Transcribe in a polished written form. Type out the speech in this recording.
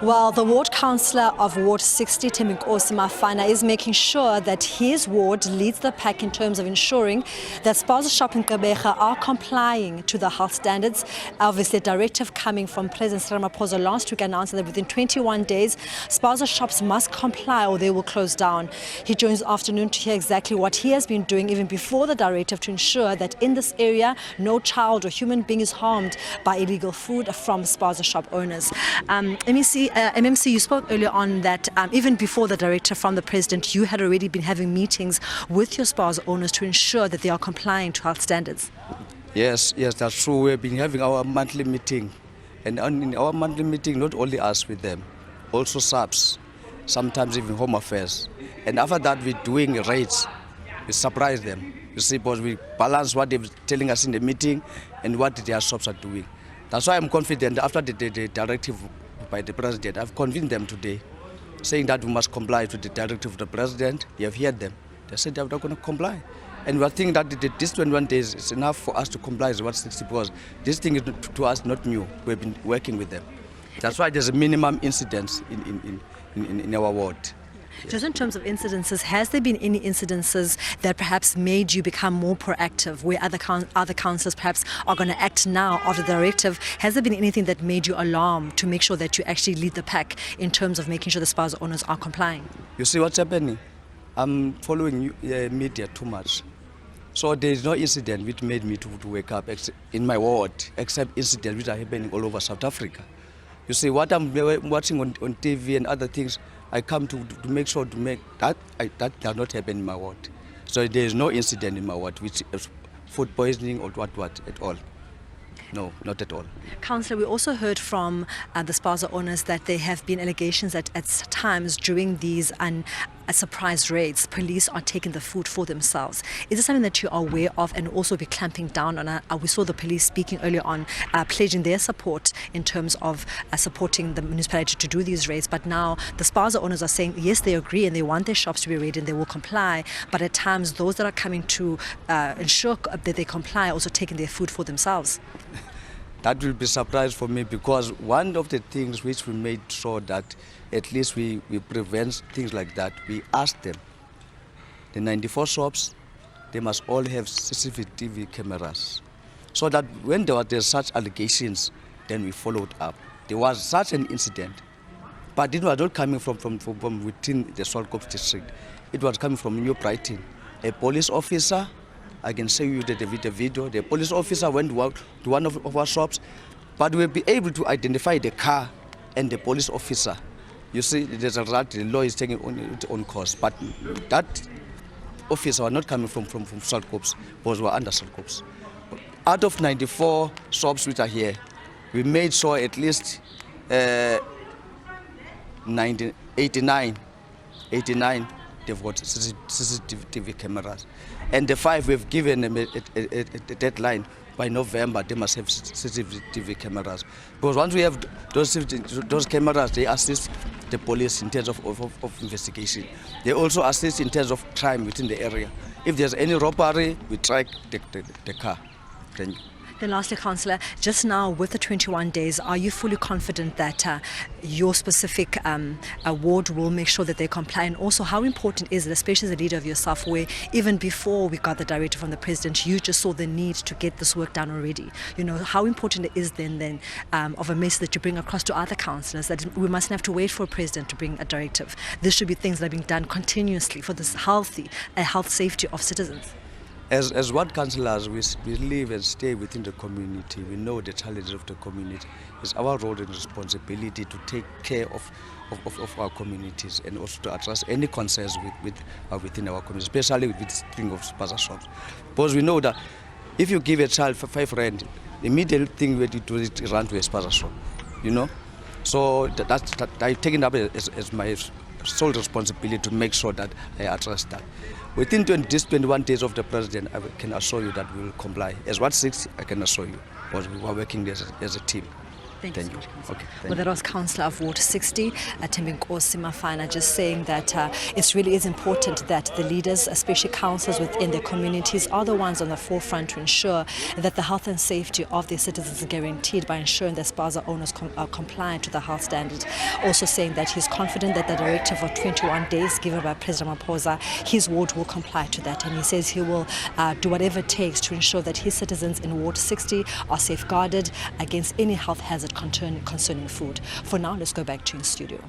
Well, the ward councillor of Ward 60, Thembinkosi Mafana, is making sure that his ward leads the pack in terms of ensuring that Spaza Shops in Gqeberha are complying to the health standards. Obviously, a directive coming from President Cyril Ramaphosa last week announced that within 21 days, Spaza Shops must comply or they will close down. He joins this afternoon to hear exactly what he has been doing even before the directive to ensure that in this area, no child or human being is harmed by illegal food from Spaza shop owners. MMC, you spoke earlier on that even before the directive from the President, you had already been having meetings with your Spaza owners to ensure that they are complying to health standards. Yes, that's true. We've been having our monthly meeting. And in our monthly meeting, not only us with them, also SABC, sometimes even Home Affairs. And after that, we're doing raids. We surprise them. You see, because we balance what they're telling us in the meeting and what their shops are doing. That's why I'm confident after the directive by the President, I've convinced them today, saying that we must comply to the directive of the President. You have heard them. They said they're not going to comply. And we are thinking that this 21 days is enough for us to comply with what 60, because this thing is to us not new. We've been working with them. That's why there's a minimum incidence in our ward. Just in terms of incidences, has there been any incidences that perhaps made you become more proactive, where other councillors perhaps are going to act now after the directive? Has there been anything that made you alarmed to make sure that you actually lead the pack in terms of making sure the Spaza owners are complying? You see what's happening? I'm following media too much. So there is no incident which made me to wake up in my ward, except incidents which are happening all over South Africa. You see, what I'm watching on TV and other things, I come to make sure to make that does not happen in my ward. So there is no incident in my ward which is food poisoning or what at all. No, not at all. Councillor, we also heard from the Spaza owners that there have been allegations that at times during these surprise raids, police are taking the food for themselves. Is this something that you are aware of and also be clamping down on? We saw the police speaking earlier on, pledging their support in terms of supporting the municipality to do these raids. But now the Spaza owners are saying, yes, they agree and they want their shops to be raided and they will comply. But at times, those that are coming to ensure that they comply are also taking their food for themselves. That will be a surprise for me, because one of the things which we made sure that at least we prevent things like that, we asked them, the 94 shops, they must all have CCTV cameras. So that when there were such allegations, then we followed up. There was such an incident, but it was not coming from within the Swakopmund district. It was coming from New Brighton. A police officer, I can show you the video. The police officer went to one of our shops, but we'll be able to identify the car and the police officer. You see, there's a right, the law is taking its own course, but that officer was not coming from Swakopmund, because we were under Swakopmund. Out of 94 shops which are here, we made sure at least 89 they've got CCTV cameras. And the 5, we've given them a deadline. By November, they must have CCTV cameras. Because once we have those cameras, they assist the police in terms of investigation. They also assist in terms of crime within the area. If there's any robbery, we track the car. Thank you. Then lastly, Councillor, just now with the 21 days, are you fully confident that your specific ward will make sure that they comply? And also, how important is it, especially as a leader of yourself, where even before we got the directive from the President, you just saw the need to get this work done already? You know, how important it is then of a message that you bring across to other councillors that we mustn't have to wait for a President to bring a directive. This should be things that are being done continuously for this health safety of citizens. As ward councillors, we live and stay within the community. We know the challenges of the community. It's our role and responsibility to take care of our communities and also to address any concerns within our community, especially with this thing of Spaza Shops. Because we know that if you give a child 5 rand, the immediate thing we do is to run to a Spaza shop, you know. So I take it up as my sole responsibility to make sure that I address that. Within these 21 days of the President, I can assure you that we will comply. As what 60, I can assure you, because we are working as a team. Thank you so much, Councillor. Okay, Well, that was Councillor of Ward 60, Thembinkosi Mafana, just saying that it really is important that the leaders, especially councillors within their communities, are the ones on the forefront to ensure that the health and safety of their citizens are guaranteed by ensuring that Spaza owners are compliant to the health standards. Also saying that he's confident that the directive of 21 days given by President Ramaphosa, his ward will comply to that. And he says he will do whatever it takes to ensure that his citizens in Ward 60 are safeguarded against any health hazard concerning food. For now, let's go back to in studio.